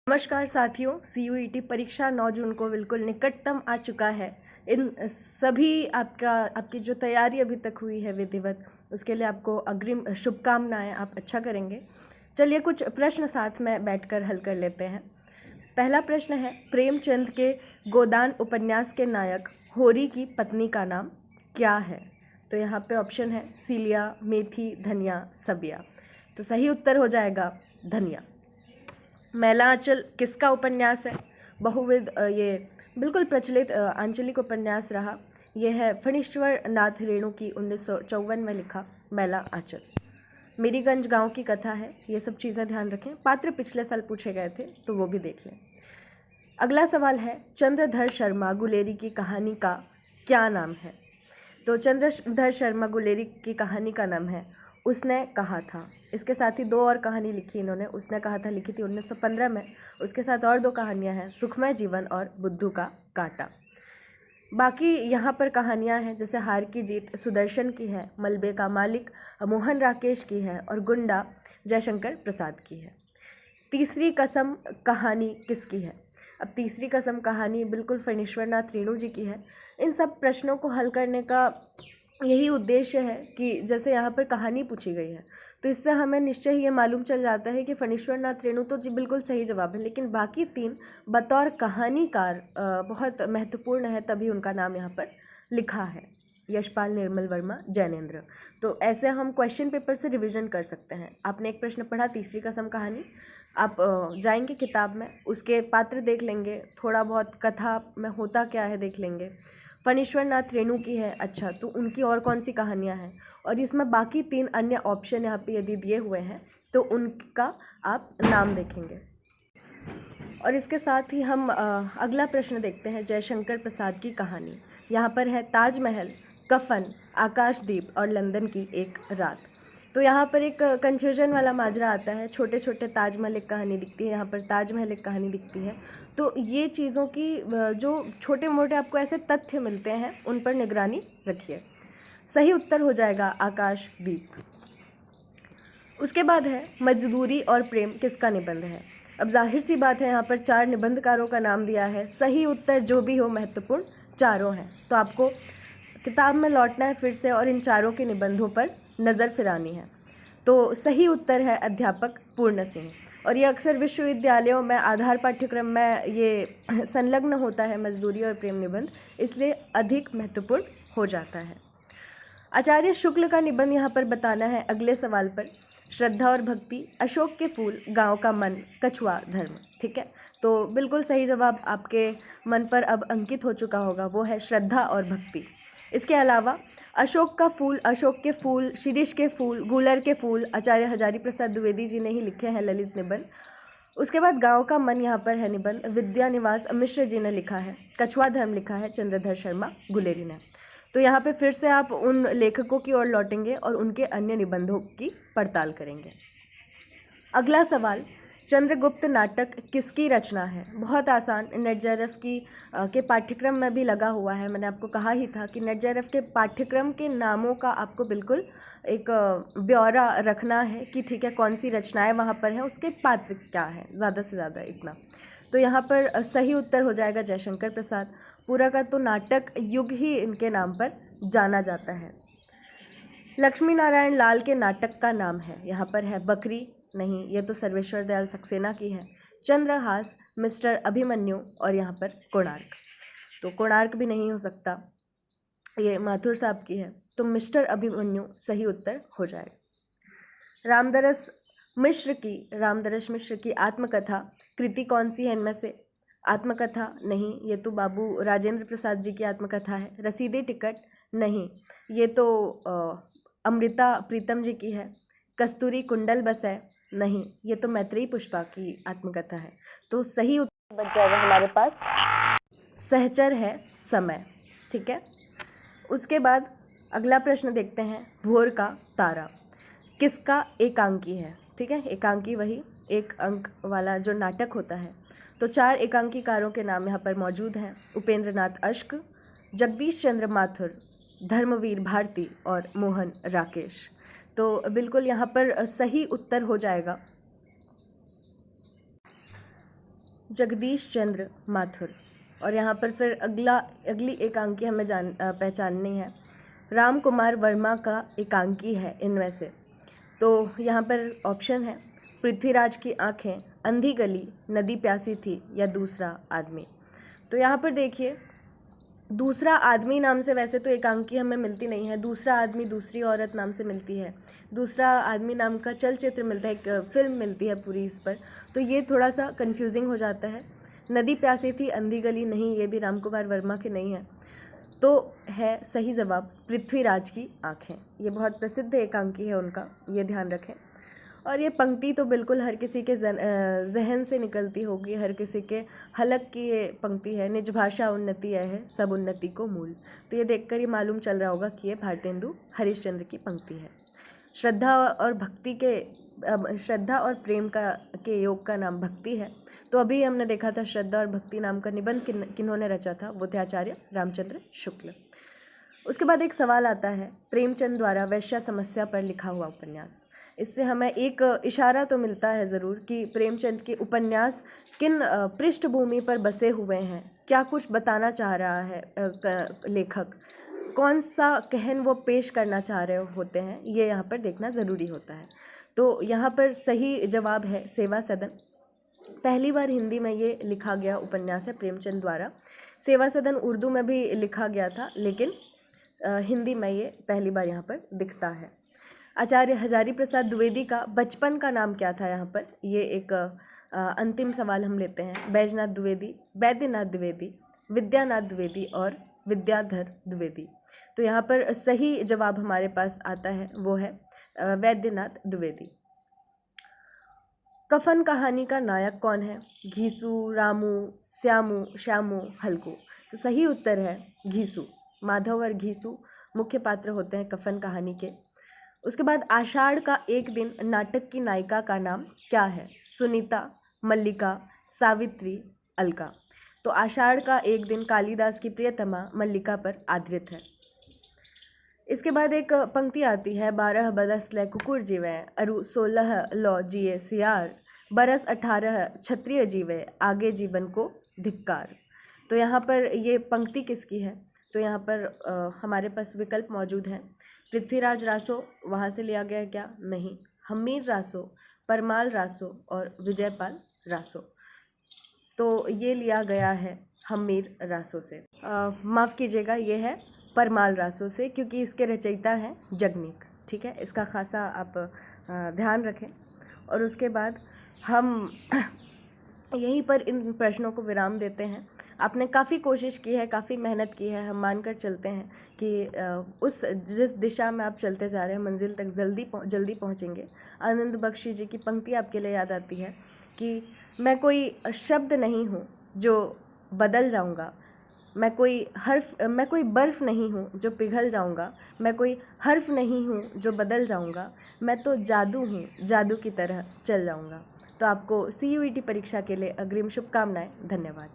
नमस्कार साथियों, CUET परीक्षा 9 जून को बिल्कुल निकटतम आ चुका है। इन सभी आपकी जो तैयारी अभी तक हुई है विधिवत, उसके लिए आपको अग्रिम शुभकामनाएं। आप अच्छा करेंगे। चलिए कुछ प्रश्न साथ में बैठकर हल कर लेते हैं। पहला प्रश्न है, प्रेमचंद के गोदान उपन्यास के नायक होरी की पत्नी का नाम क्या है? तो यहाँ पे ऑप्शन है सीलिया, मेथी, धनिया, सबिया। तो सही उत्तर हो जाएगा धनिया। मैला आंचल किसका उपन्यास है? बहुविध ये बिल्कुल प्रचलित आंचलिक उपन्यास रहा। यह है फणीश्वर नाथ रेणु की 1954 में लिखा मैला आंचल। मेरीगंज गांव की कथा है। ये सब चीज़ें ध्यान रखें। पात्र पिछले साल पूछे गए थे तो वो भी देख लें। अगला सवाल है, चंद्रधर शर्मा गुलेरी की कहानी का क्या नाम है? तो चंद्रधर शर्मा गुलेरी की कहानी का नाम है उसने कहा था। इसके साथ ही दो और कहानी लिखी इन्होंने। उसने कहा था लिखी थी 1915 में। उसके साथ और दो कहानियां हैं, सुखमय जीवन और बुद्धू का कांटा। बाकी यहाँ पर कहानियां हैं जैसे हार की जीत सुदर्शन की है, मलबे का मालिक मोहन राकेश की है और गुंडा जयशंकर प्रसाद की है। तीसरी कसम कहानी किसकी है? अब तीसरी कसम कहानी बिल्कुल फणीश्वर नाथ रेणु जी की है। इन सब प्रश्नों को हल करने का यही उद्देश्य है कि जैसे यहाँ पर कहानी पूछी गई है तो इससे हमें निश्चय ही ये मालूम चल जाता है कि फणीश्वर नाथ रेणु तो जी बिल्कुल सही जवाब है, लेकिन बाकी तीन बतौर कहानीकार बहुत महत्वपूर्ण है, तभी उनका नाम यहाँ पर लिखा है। यशपाल, निर्मल वर्मा, जैनेन्द्र। तो ऐसे हम क्वेश्चन पेपर से रिवीजन कर सकते हैं। आपने एक प्रश्न पढ़ा तीसरी कसम कहानी, आप जाएंगे किताब में, उसके पात्र देख लेंगे, थोड़ा बहुत कथा में होता क्या है देख लेंगे। फणीश्वर नाथ रेणु की है, अच्छा तो उनकी और कौन सी कहानियाँ हैं, और इसमें बाकी तीन अन्य ऑप्शन यहाँ पे यदि दिए हुए हैं तो उनका आप नाम देखेंगे। और इसके साथ ही हम अगला प्रश्न देखते हैं, जयशंकर प्रसाद की कहानी। यहाँ पर है ताजमहल, कफन, आकाशदीप और लंदन की एक रात। तो यहाँ पर एक कन्फ्यूजन वाला माजरा आता है। छोटे छोटे ताजमहल एक कहानी दिखती है, यहाँ पर ताजमहल एक कहानी दिखती है। तो ये चीज़ों की जो छोटे मोटे आपको ऐसे तथ्य मिलते हैं उन पर निगरानी रखिए। सही उत्तर हो जाएगा आकाशदीप। उसके बाद है मजदूरी और प्रेम किसका निबंध है? अब जाहिर सी बात है, यहाँ पर चार निबंधकारों का नाम दिया है। सही उत्तर जो भी हो, महत्वपूर्ण चारों हैं, तो आपको किताब में लौटना है फिर से और इन चारों के निबंधों पर नज़र फिरानी है। तो सही उत्तर है अध्यापक पूर्ण सिंह। और ये अक्सर विश्वविद्यालयों में आधार पाठ्यक्रम में ये संलग्न होता है, मजदूरी और प्रेम निबंध, इसलिए अधिक महत्वपूर्ण हो जाता है। आचार्य शुक्ल का निबंध यहाँ पर बताना है अगले सवाल पर। श्रद्धा और भक्ति, अशोक के फूल, गांव का मन, कछुआ धर्म। ठीक है, तो बिल्कुल सही जवाब आपके मन पर अब अंकित हो चुका होगा, वो है श्रद्धा और भक्ति। इसके अलावा अशोक का फूल, अशोक के फूल, शिरीष के फूल, गूलर के फूल आचार्य हजारी प्रसाद द्विवेदी जी ने ही लिखे हैं ललित निबंध। उसके बाद गांव का मन यहाँ पर है निबंध, विद्या निवास मिश्र जी ने लिखा है। कछुआ धर्म लिखा है चंद्रधर शर्मा गुलेरी ने। तो यहाँ पे फिर से आप उन लेखकों की ओर लौटेंगे और उनके अन्य निबंधों की पड़ताल करेंगे। अगला सवाल, चंद्रगुप्त नाटक किसकी रचना है? बहुत आसान, नेट जेआरएफ की के पाठ्यक्रम में भी लगा हुआ है। मैंने आपको कहा ही था कि नेट जेआरएफ के पाठ्यक्रम के नामों का आपको बिल्कुल एक ब्यौरा रखना है कि ठीक है कौन सी रचनाएं वहाँ पर हैं, उसके पात्र क्या है, ज़्यादा से ज़्यादा इतना। तो यहाँ पर सही उत्तर हो जाएगा जयशंकर प्रसाद। पूरा का तो नाटक युग ही इनके नाम पर जाना जाता है। लक्ष्मी नारायण लाल के नाटक का नाम है, यहाँ पर है बकरी, नहीं ये तो सर्वेश्वर दयाल सक्सेना की है। चंद्रहास, मिस्टर अभिमन्यु और यहाँ पर कोणार्क। तो कोणार्क भी नहीं हो सकता, ये माथुर साहब की है, तो मिस्टर अभिमन्यु सही उत्तर हो जाएगा। रामदरस मिश्र की आत्मकथा कृति कौन सी है इनमें से? आत्मकथा नहीं, ये तो बाबू राजेंद्र प्रसाद जी की आत्मकथा है। रसीदी टिकट नहीं, ये तो अमृता प्रीतम जी की है। कस्तूरी कुंडल बसै नहीं, ये तो मैत्रेयी पुष्पा की आत्मकथा है। तो सही उत्तर बच जाएगा हमारे पास सहचर है समय। ठीक है, उसके बाद अगला प्रश्न देखते हैं, भोर का तारा किसका एकांकी है? ठीक है, एकांकी वही एक अंक वाला जो नाटक होता है। तो चार एकांकीकारों के नाम यहाँ पर मौजूद हैं, उपेंद्र नाथ अश्क, जगदीश चंद्र माथुर, धर्मवीर भारती और मोहन राकेश। तो बिल्कुल यहाँ पर सही उत्तर हो जाएगा जगदीश चंद्र माथुर। और यहाँ पर फिर अगली एकांकी हमें पहचाननी है। राम कुमार वर्मा का एकांकी है इनमें से। तो यहाँ पर ऑप्शन है पृथ्वीराज की आंखें, अंधी गली, नदी प्यासी थी या दूसरा आदमी। तो यहाँ पर देखिए, दूसरा आदमी नाम से वैसे तो एकांकी हमें मिलती नहीं है, दूसरा आदमी दूसरी औरत नाम से मिलती है, दूसरा आदमी नाम का चलचित्र मिलता है, एक फिल्म मिलती है पूरी इस पर। तो ये थोड़ा सा कंफ्यूजिंग हो जाता है। नदी प्यासी थी, अंधी गली नहीं, ये भी राम कुमार वर्मा के नहीं है। तो है सही जवाब पृथ्वीराज की आंखें। ये बहुत प्रसिद्ध एकांकी है उनका, ये ध्यान रखें। और ये पंक्ति तो बिल्कुल हर किसी के जहन से निकलती होगी, हर किसी के हलक की ये पंक्ति है। निज भाषा उन्नति है, सब उन्नति को मूल। तो ये देखकर ही मालूम चल रहा होगा कि ये भारतेंदु हरिश्चंद्र की पंक्ति है। श्रद्धा और प्रेम के योग का नाम भक्ति है। तो अभी हमने देखा था श्रद्धा और भक्ति नाम का निबंध किन्होंने रचा था, वो थे आचार्य रामचंद्र शुक्ल। उसके बाद एक सवाल आता है, प्रेमचंद द्वारा वैश्या समस्या पर लिखा हुआ उपन्यास। इससे हमें एक इशारा तो मिलता है ज़रूर कि प्रेमचंद के उपन्यास किन पृष्ठभूमि पर बसे हुए हैं, क्या कुछ बताना चाह रहा है लेखक, कौन सा कहन वो पेश करना चाह रहे होते हैं, ये यहाँ पर देखना ज़रूरी होता है। तो यहाँ पर सही जवाब है सेवा सदन। पहली बार हिंदी में ये लिखा गया उपन्यास है प्रेमचंद द्वारा। सेवा सदन उर्दू में भी लिखा गया था, लेकिन हिंदी में ये पहली बार यहाँ पर दिखता है। आचार्य हजारी प्रसाद द्विवेदी का बचपन का नाम क्या था? यहाँ पर ये एक अंतिम सवाल हम लेते हैं। बैजनाथ द्विवेदी, वैद्यनाथ द्विवेदी, विद्यानाथ द्विवेदी और विद्याधर द्विवेदी। तो यहाँ पर सही जवाब हमारे पास आता है, वो है वैद्यनाथ द्विवेदी। कफन कहानी का नायक कौन है? घीसू, रामू, श्यामू, श्यामू, हल्कू। तो सही उत्तर है घीसू। माधव और घीसू मुख्य पात्र होते हैं कफन कहानी के। उसके बाद आषाढ़ का एक दिन नाटक की नायिका का नाम क्या है? सुनीता, मल्लिका, सावित्री, अलका। तो आषाढ़ का एक दिन कालिदास की प्रियतमा मल्लिका पर आधारित है। इसके बाद एक पंक्ति आती है, 12 बरस ले कुकुर जीवे, अरु 16 लौ जिए सियार, बरस 18 क्षत्रिय जीवे, आगे जीवन को धिक्कार। तो यहाँ पर ये पंक्ति किसकी है? तो यहाँ पर हमारे पास विकल्प मौजूद हैं। पृथ्वीराज रासो, वहाँ से लिया गया है क्या? नहीं। हम्मीर रासो, परमाल रासो और विजयपाल रासो। तो ये लिया गया है हम्मीर रासो से। माफ़ कीजिएगा, ये है परमाल रासो से, क्योंकि इसके रचयिता हैं जगनीक। ठीक है, इसका खासा आप ध्यान रखें। और उसके बाद हम यहीं पर इन प्रश्नों को विराम देते हैं। आपने काफ़ी कोशिश की है, काफ़ी मेहनत की है। हम मानकर चलते हैं कि जिस दिशा में आप चलते जा रहे हैं मंजिल तक जल्दी पहुंचेंगे। आनंद बख्शी जी की पंक्ति आपके लिए याद आती है कि मैं कोई शब्द नहीं हूँ जो बदल जाऊँगा, मैं कोई बर्फ़ नहीं हूँ जो पिघल जाऊँगा, मैं कोई हर्फ नहीं हूँ जो बदल जाऊँगा, मैं तो जादू हूँ, जादू की तरह चल जाऊँगा। तो आपको CUET परीक्षा के लिए अग्रिम शुभकामनाएं। धन्यवाद।